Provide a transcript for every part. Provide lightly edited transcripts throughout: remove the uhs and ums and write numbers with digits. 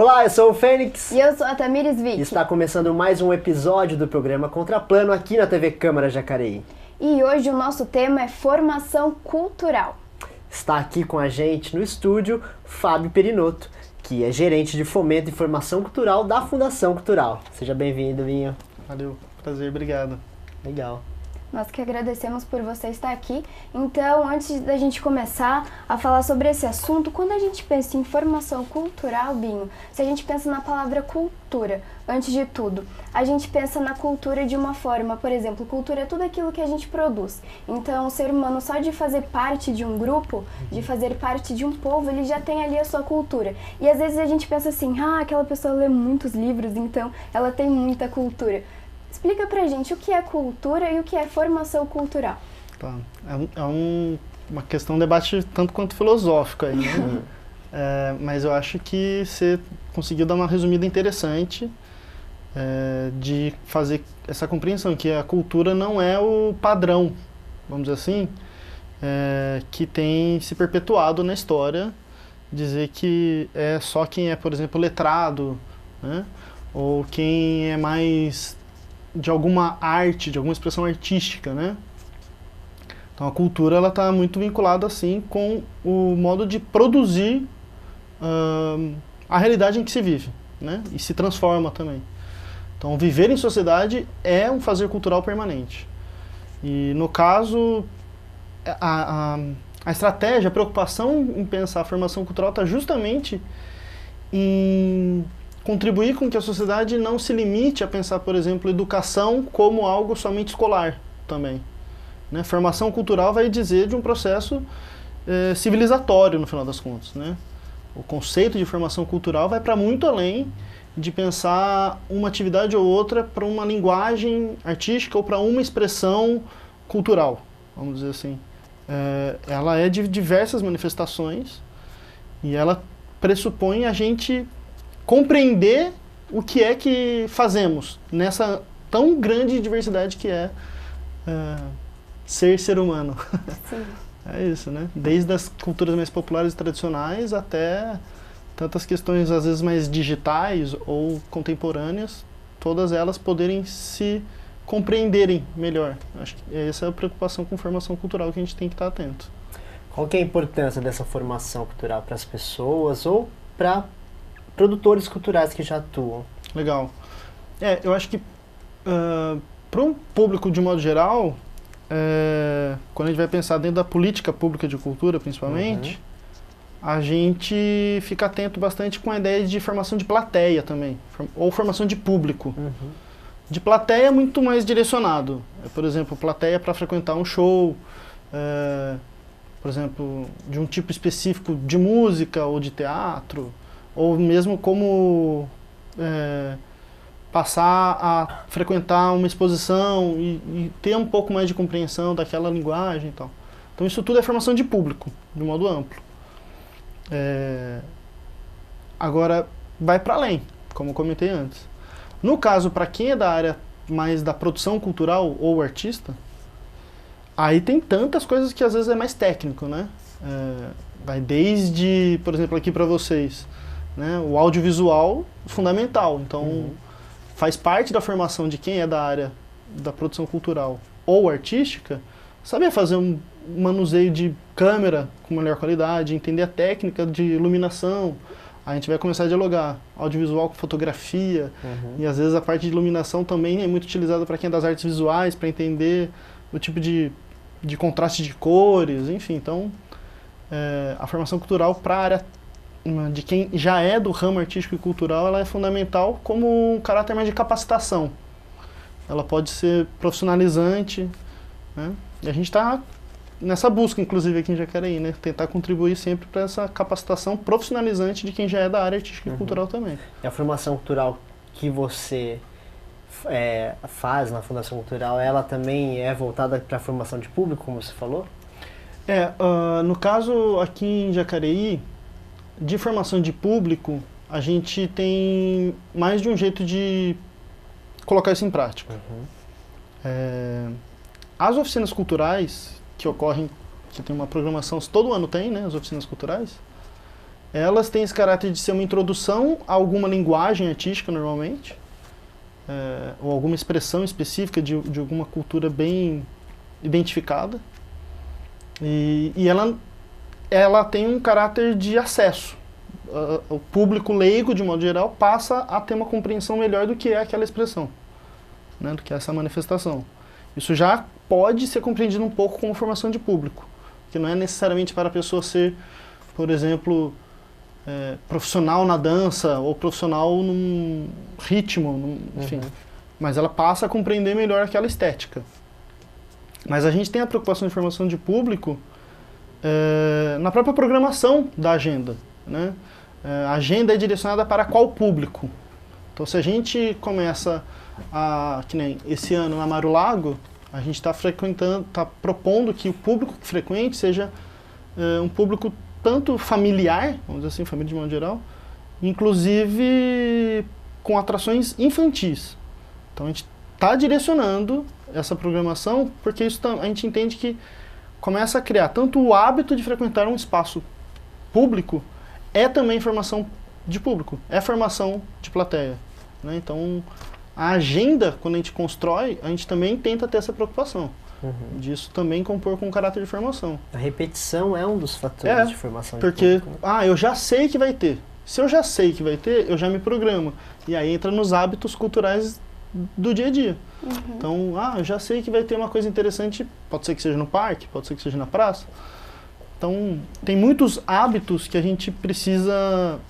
Olá, eu sou o Fênix. E eu sou a Tamires Vick. E está começando mais um episódio do programa Contraplano aqui na TV Câmara Jacareí. E hoje o nosso tema é formação cultural. Está aqui com a gente no estúdio Fábio Perinotto, que é gerente de fomento e formação cultural da Fundação Cultural. Seja bem-vindo, Vinho. Valeu, prazer, obrigado. Legal. Nós que agradecemos por você estar aqui. Então, antes da gente começar a falar sobre esse assunto, quando a gente pensa em formação cultural, Binho, se a gente pensa na palavra cultura, antes de tudo, a gente pensa na cultura de uma forma, por exemplo, cultura é tudo aquilo que a gente produz. Então, o ser humano, só de fazer parte de um grupo, de fazer parte de um povo, ele já tem ali a sua cultura. E às vezes a gente pensa assim, aquela pessoa lê muitos livros, então ela tem muita cultura. Explica pra gente o que é cultura e o que é formação cultural. Tá. Uma questão, um debate tanto quanto filosófico aí, né? Mas eu acho que você conseguiu dar uma resumida interessante de fazer essa compreensão, que a cultura não é o padrão, vamos dizer assim, que tem se perpetuado na história, dizer que é só quem é, por exemplo, letrado, né? Ou quem é mais de alguma arte, de alguma expressão artística, né? Então a cultura ela está muito vinculada assim com o modo de produzir a realidade em que se vive, né? E se transforma também. Então viver em sociedade é um fazer cultural permanente. E no caso a estratégia, a preocupação em pensar a formação cultural está justamente em contribuir com que a sociedade não se limite a pensar, por exemplo, educação como algo somente escolar também, né? Formação cultural vai dizer de um processo civilizatório, no final das contas, né? O conceito de formação cultural vai para muito além de pensar uma atividade ou outra para uma linguagem artística ou para uma expressão cultural, vamos dizer assim. Ela é de diversas manifestações e ela pressupõe a gente compreender o que é que fazemos nessa tão grande diversidade que é ser humano. Sim. É isso, né? Desde as culturas mais populares e tradicionais até tantas questões às vezes mais digitais ou contemporâneas, todas elas poderem se compreenderem melhor. Acho que essa é a preocupação com formação cultural que a gente tem que estar atento. Qual que é a importância dessa formação cultural para as pessoas ou para produtores culturais que já atuam? Legal. Eu acho que para um público de modo geral, quando a gente vai pensar dentro da política pública de cultura, principalmente, a gente fica atento bastante com a ideia de formação de plateia também, ou formação de público. De plateia é muito mais direcionado. Por exemplo, plateia para frequentar um show, por exemplo, de um tipo específico de música ou de teatro, ou mesmo como passar a frequentar uma exposição e ter um pouco mais de compreensão daquela linguagem e tal. Então isso tudo é formação de público, de modo amplo. Agora, vai para além, como eu comentei antes. No caso, para quem é da área mais da produção cultural ou artista, aí tem tantas coisas que às vezes é mais técnico, né? Vai desde, por exemplo, aqui para vocês, né, o audiovisual fundamental, então faz parte da formação de quem é da área da produção cultural ou artística, saber fazer um manuseio de câmera com melhor qualidade, entender a técnica de iluminação. A gente vai começar a dialogar audiovisual com fotografia, e às vezes a parte de iluminação também é muito utilizada para quem é das artes visuais, para entender o tipo de contraste de cores, enfim. Então, a formação cultural para a área de quem já é do ramo artístico e cultural, ela é fundamental como um caráter mais de capacitação. Ela pode ser profissionalizante, né? E a gente está nessa busca, inclusive, aqui em Jacareí, né? Tentar contribuir sempre para essa capacitação profissionalizante de quem já é da área artística e cultural também. E a formação cultural que você faz na Fundação Cultural, ela também é voltada para a formação de público, como você falou? No caso, aqui em Jacareí, de formação de público, a gente tem mais de um jeito de colocar isso em prática. As oficinas culturais que ocorrem, que tem uma programação, todo ano tem, né, as oficinas culturais, elas têm esse caráter de ser uma introdução a alguma linguagem artística, normalmente, ou alguma expressão específica de alguma cultura bem identificada. E ela tem um caráter de acesso. O público leigo, de modo geral, passa a ter uma compreensão melhor do que é aquela expressão, né, do que é essa manifestação. Isso já pode ser compreendido um pouco como formação de público, que não é necessariamente para a pessoa ser, por exemplo, profissional na dança ou profissional num ritmo, enfim. Mas ela passa a compreender melhor aquela estética. Mas a gente tem a preocupação de formação de público na própria programação da agenda, né? A agenda é direcionada para qual público? Então, se a gente começa que nem esse ano na Mário Lago, a gente está propondo que o público que frequente seja um público tanto familiar, vamos dizer assim, família de modo geral, inclusive com atrações infantis. Então, a gente está direcionando essa programação porque isso a gente entende que começa a criar tanto o hábito de frequentar um espaço público, é também formação de público, é formação de plateia, né? Então, a agenda, quando a gente constrói, a gente também tenta ter essa preocupação. Disso também compor com caráter de formação. A repetição é um dos fatores de formação de porque, público, né? eu já sei que vai ter. Se eu já sei que vai ter, eu já me programo. E aí entra nos hábitos culturais do dia a dia. Então, eu já sei que vai ter uma coisa interessante, pode ser que seja no parque, pode ser que seja na praça. Então, tem muitos hábitos que a gente precisa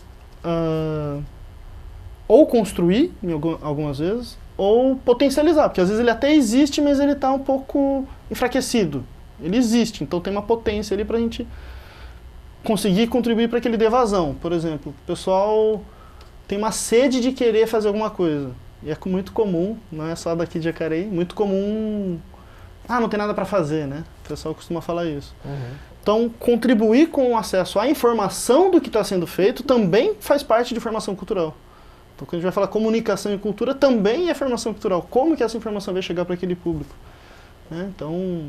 ou construir, algumas vezes, ou potencializar, porque às vezes ele até existe, mas ele está um pouco enfraquecido. Ele existe, então tem uma potência ali para a gente conseguir contribuir para que ele dê vazão. Por exemplo, o pessoal tem uma sede de querer fazer alguma coisa. E é muito comum, não é só daqui de Jacareí, muito comum, não tem nada para fazer, né? O pessoal costuma falar isso. Então, contribuir com o acesso à informação do que está sendo feito também faz parte de formação cultural. Então, quando a gente vai falar comunicação e cultura, também é formação cultural. Como que essa informação vai chegar para aquele público? Né? Então,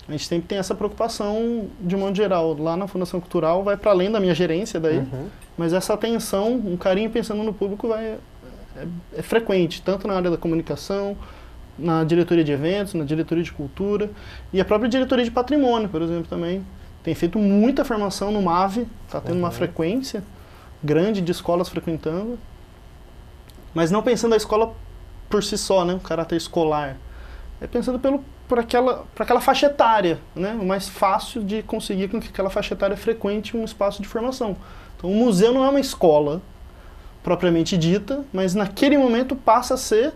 a gente sempre tem essa preocupação, de modo geral. Lá na Fundação Cultural vai para além da minha gerência daí, mas essa atenção, um carinho pensando no público é frequente, tanto na área da comunicação, na diretoria de eventos, na diretoria de cultura e a própria diretoria de patrimônio, por exemplo, também. Tem feito muita formação no MAV, está tendo uma frequência grande de escolas frequentando, mas não pensando a escola por si só, né, o caráter escolar. É pensando por aquela faixa etária, né, o mais fácil de conseguir com que aquela faixa etária frequente um espaço de formação. Então, o museu não é uma escola propriamente dita, mas naquele momento passa a ser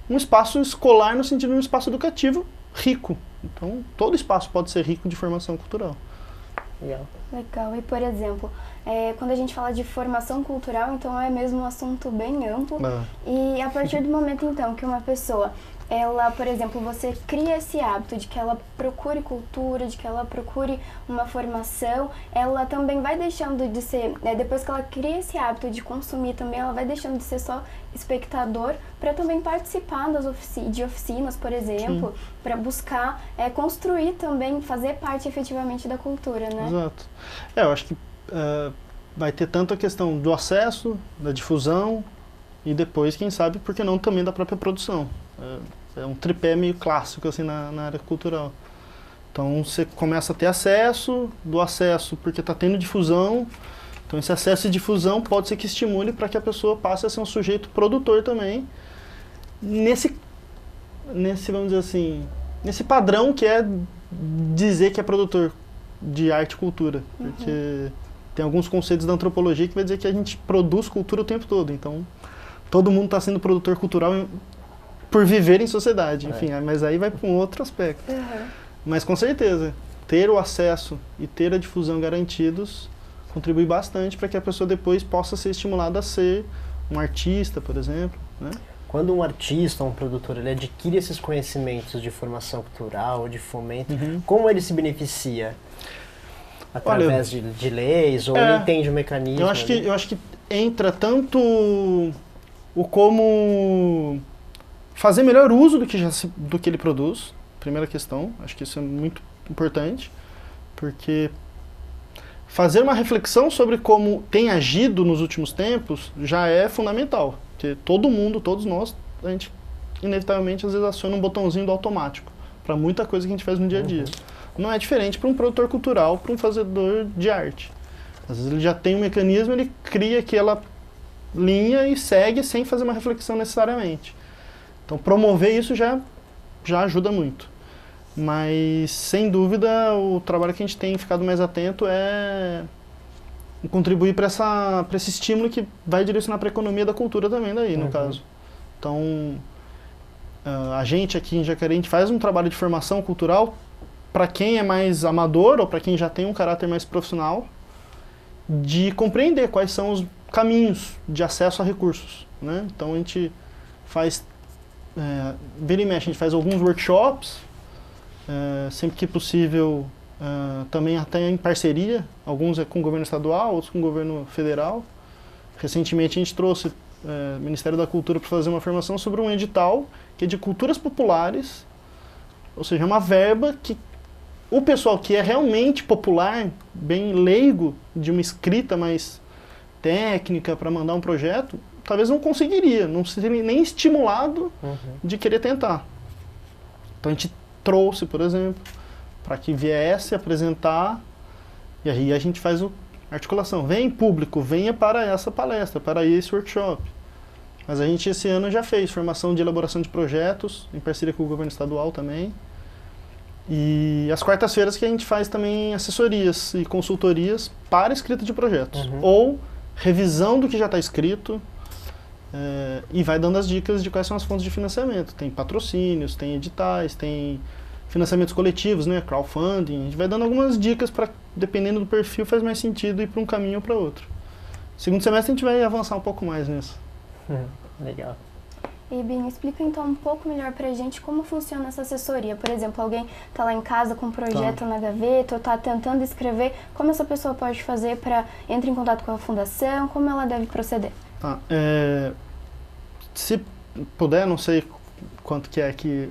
um espaço escolar no sentido de um espaço educativo rico. Então, todo espaço pode ser rico de formação cultural. Legal. E, por exemplo, quando a gente fala de formação cultural, então é mesmo um assunto bem amplo. E a partir do momento, então, que uma pessoa, ela, por exemplo, você cria esse hábito de que ela procure cultura, de que ela procure uma formação, ela também vai deixando de ser, depois que ela cria esse hábito de consumir também, ela vai deixando de ser só espectador para também participar de oficinas, por exemplo, para buscar construir também, fazer parte efetivamente da cultura, né? Exato. Eu acho que vai ter tanto a questão do acesso, da difusão e depois, quem sabe, por que não também da própria produção. É um tripé meio clássico assim na área cultural. Então você começa a ter acesso, do acesso porque está tendo difusão. Então esse acesso e difusão pode ser que estimule para que a pessoa passe a ser um sujeito produtor também nesse vamos dizer assim, nesse padrão que é dizer que é produtor de arte e cultura. Porque tem alguns conceitos da antropologia que vai dizer que a gente produz cultura o tempo todo. Então todo mundo está sendo produtor cultural por viver em sociedade, enfim, mas aí vai para um outro aspecto. Mas com certeza, ter o acesso e ter a difusão garantidos contribui bastante para que a pessoa depois possa ser estimulada a ser um artista, por exemplo, né? Quando um artista ou um produtor ele adquire esses conhecimentos de formação cultural, de fomento, como ele se beneficia? Através de leis, ou ele entende o mecanismo? Eu acho que entra tanto o como fazer melhor uso do que ele produz, primeira questão, acho que isso é muito importante, porque fazer uma reflexão sobre como tem agido nos últimos tempos já é fundamental. Porque todo mundo, todos nós, a gente inevitavelmente às vezes aciona um botãozinho do automático para muita coisa que a gente faz no dia a dia. Não é diferente para um produtor cultural, para um fazedor de arte. Às vezes ele já tem um mecanismo, ele cria aquela linha e segue sem fazer uma reflexão necessariamente. Então promover isso já ajuda muito. Mas, sem dúvida, o trabalho que a gente tem ficado mais atento é contribuir para esse estímulo que vai direcionar para a economia da cultura também daí, no caso. Então, a gente aqui em Jacareí, a gente faz um trabalho de formação cultural para quem é mais amador ou para quem já tem um caráter mais profissional, de compreender quais são os caminhos de acesso a recursos, né? Então, a gente faz, vira e mexe, a gente faz alguns workshops, sempre que possível, também até em parceria, alguns com o governo estadual, outros com o governo federal. Recentemente a gente trouxe o Ministério da Cultura para fazer uma formação sobre um edital que é de culturas populares, ou seja, uma verba que o pessoal que é realmente popular, bem leigo, de uma escrita mais técnica para mandar um projeto, talvez não conseguiria, não seria nem estimulado de querer tentar. Então a gente trouxe, por exemplo, para que viesse apresentar, e aí a gente faz a articulação. Vem público, venha para essa palestra, para esse workshop. Mas a gente esse ano já fez formação de elaboração de projetos, em parceria com o governo estadual também. E às quartas-feiras que a gente faz também assessorias e consultorias para escrita de projetos. Ou revisão do que já está escrito, e vai dando as dicas de quais são as fontes de financiamento. Tem patrocínios, tem editais, tem financiamentos coletivos, né, crowdfunding. A gente vai dando algumas dicas para, dependendo do perfil, faz mais sentido ir para um caminho ou para outro. Segundo semestre a gente vai avançar um pouco mais nisso. Legal. E, Binho, explica então um pouco melhor pra gente como funciona essa assessoria. Por exemplo, alguém tá lá em casa com um projeto na gaveta ou tá tentando escrever, como essa pessoa pode fazer para entrar em contato com a fundação, como ela deve proceder? Se puder, não sei quanto que é aqui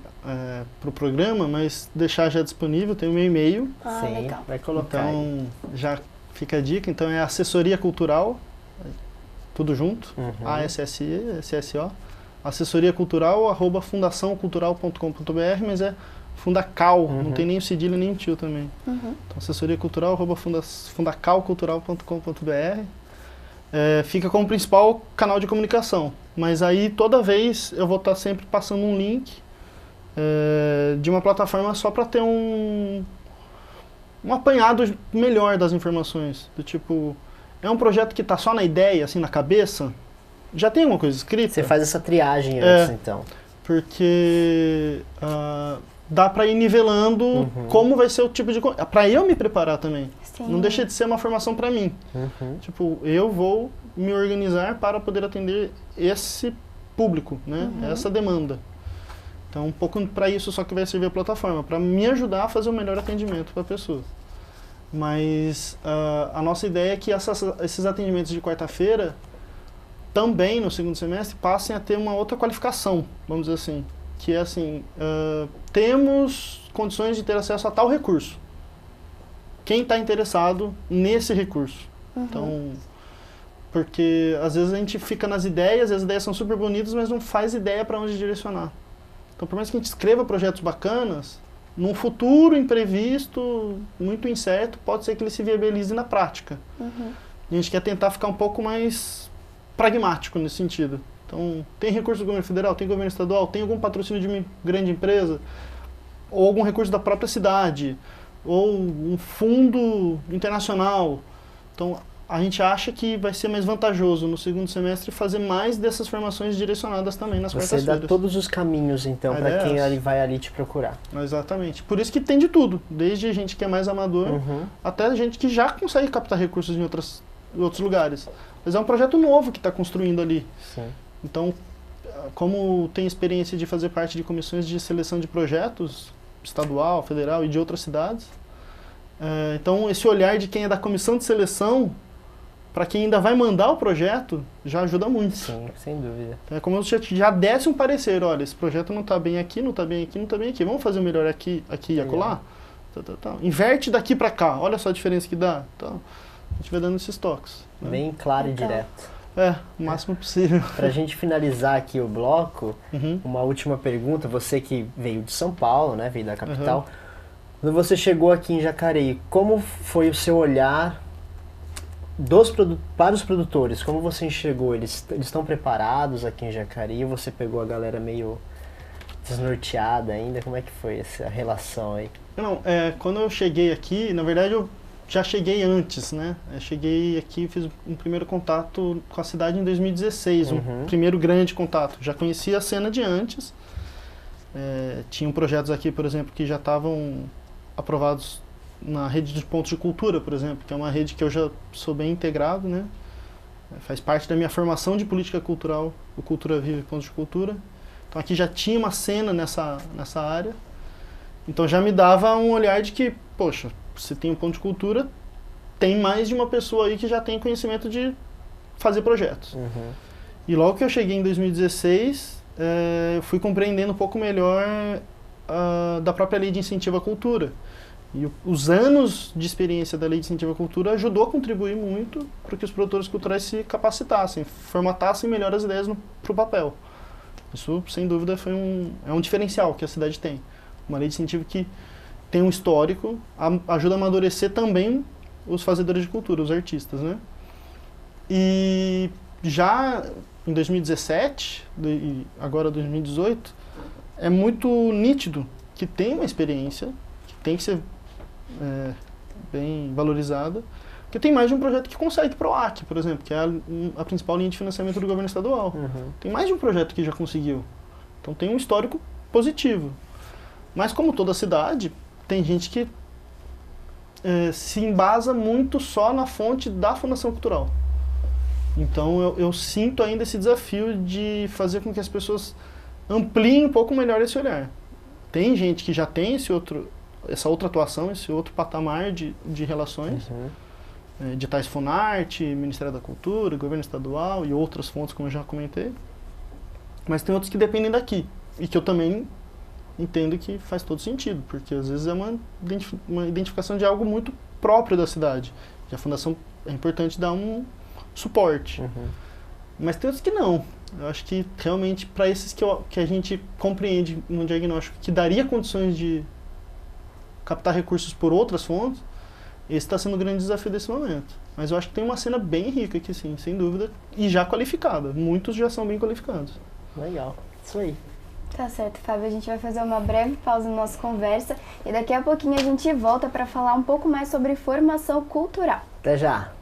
pro programa, mas deixar já disponível, tem o meu e-mail. Sim, legal. Vai colocar então, aí. Já fica a dica, então é assessoria cultural, tudo junto, ASSI, assessoriacultural@fundaçãocultural.com.br, mas é Fundacal, não tem nem o cedilho nem o tio também. Então, assessoriacultural@fundacalcultural.com.br. Fica como principal canal de comunicação, mas aí toda vez eu vou estar sempre passando um link de uma plataforma só para ter um apanhado melhor das informações, do tipo, é um projeto que está só na ideia, assim, na cabeça, já tem alguma coisa escrita? Você faz essa triagem antes, então. Porque dá para ir nivelando como vai ser o tipo de... Para eu me preparar também. Sim. Não deixa de ser uma formação para mim. Tipo, eu vou me organizar para poder atender esse público, né? Essa demanda. Então, um pouco para isso só que vai servir a plataforma, para me ajudar a fazer o melhor atendimento para a pessoa. Mas a nossa ideia é que esses atendimentos de quarta-feira também no segundo semestre passem a ter uma outra qualificação, vamos dizer assim, que é assim, temos condições de ter acesso a tal recurso. Quem está interessado nesse recurso? Então, porque às vezes a gente fica nas ideias, as ideias são super bonitas, mas não faz ideia para onde direcionar. Então, por mais que a gente escreva projetos bacanas, num futuro imprevisto, muito incerto, pode ser que ele se viabilize na prática. E a gente quer tentar ficar um pouco mais pragmático nesse sentido. Então, tem recurso do governo federal, tem governo estadual, tem algum patrocínio de uma grande empresa, ou algum recurso da própria cidade, ou um fundo internacional. Então, a gente acha que vai ser mais vantajoso no segundo semestre fazer mais dessas formações direcionadas também nas quartas-feiras. Você dá todos os caminhos, então, para quem vai ali te procurar. Exatamente. Por isso que tem de tudo, desde gente que é mais amador, até gente que já consegue captar recursos em outros lugares. Mas é um projeto novo que está construindo ali. Sim. Então, como tem experiência de fazer parte de comissões de seleção de projetos, estadual, federal e de outras cidades, então esse olhar de quem é da comissão de seleção, para quem ainda vai mandar o projeto, já ajuda muito. Sim, sem dúvida. Então, é como se já desse um parecer, olha, esse projeto não está bem aqui, não está bem aqui, não está bem aqui, vamos fazer o melhor aqui e acolá? Inverte daqui para cá, olha só a diferença que dá. Então, a gente vai dando esses toques. Né? Bem claro e direto. O máximo possível. Pra gente finalizar aqui o bloco, uma última pergunta. Você que veio de São Paulo, né? Veio da capital. Quando você chegou aqui em Jacareí, como foi o seu olhar para os produtores? Como você enxergou? Eles estão preparados aqui em Jacareí? Você pegou a galera meio desnorteada ainda? Como é que foi essa relação aí? Não, quando eu cheguei aqui, na verdade eu já cheguei antes, né? Eu cheguei aqui, fiz um primeiro contato com a cidade em 2016, um primeiro grande contato. Já conhecia a cena de antes. Tinham projetos aqui, por exemplo, que já estavam aprovados na rede de pontos de cultura, por exemplo, que é uma rede que eu já sou bem integrado, né? Faz parte da minha formação de política cultural, o Cultura Viva e Pontos de Cultura. Então aqui já tinha uma cena nessa área. Então já me dava um olhar de que, poxa, se tem um ponto de cultura, tem mais de uma pessoa aí que já tem conhecimento de fazer projetos. E logo que eu cheguei em 2016, eu fui compreendendo um pouco melhor da própria Lei de Incentivo à Cultura. E os anos de experiência da Lei de Incentivo à Cultura ajudou a contribuir muito para que os produtores culturais se capacitassem, formatassem melhor as ideias para o papel. Isso, sem dúvida, é um diferencial que a cidade tem. Uma lei de incentivo que tem um histórico, ajuda a amadurecer também os fazedores de cultura, os artistas, né? E já em 2017, e agora 2018, é muito nítido que tem uma experiência, que tem que ser bem valorizada, porque tem mais de um projeto que consegue PROAC, por exemplo, que é a principal linha de financiamento do governo estadual. Tem mais de um projeto que já conseguiu. Então tem um histórico positivo. Mas como toda cidade, tem gente que se embasa muito só na fonte da Fundação Cultural. Então eu sinto ainda esse desafio de fazer com que as pessoas ampliem um pouco melhor esse olhar. Tem gente que já tem essa outra atuação, esse outro patamar de relações, editais Funarte, Ministério da Cultura, Governo Estadual e outras fontes, como eu já comentei. Mas tem outros que dependem daqui, e que eu também entendo que faz todo sentido, porque às vezes é uma identificação de algo muito próprio da cidade. E a Fundação é importante dar um suporte. Mas tem outros que não. Eu acho que realmente para esses que a gente compreende no diagnóstico que daria condições de captar recursos por outras fontes, esse está sendo o grande desafio desse momento. Mas eu acho que tem uma cena bem rica aqui, sim, sem dúvida, e já qualificada. Muitos já são bem qualificados. Legal, isso aí. Tá certo, Fábio. A gente vai fazer uma breve pausa na nossa conversa e daqui a pouquinho a gente volta para falar um pouco mais sobre formação cultural. Até já!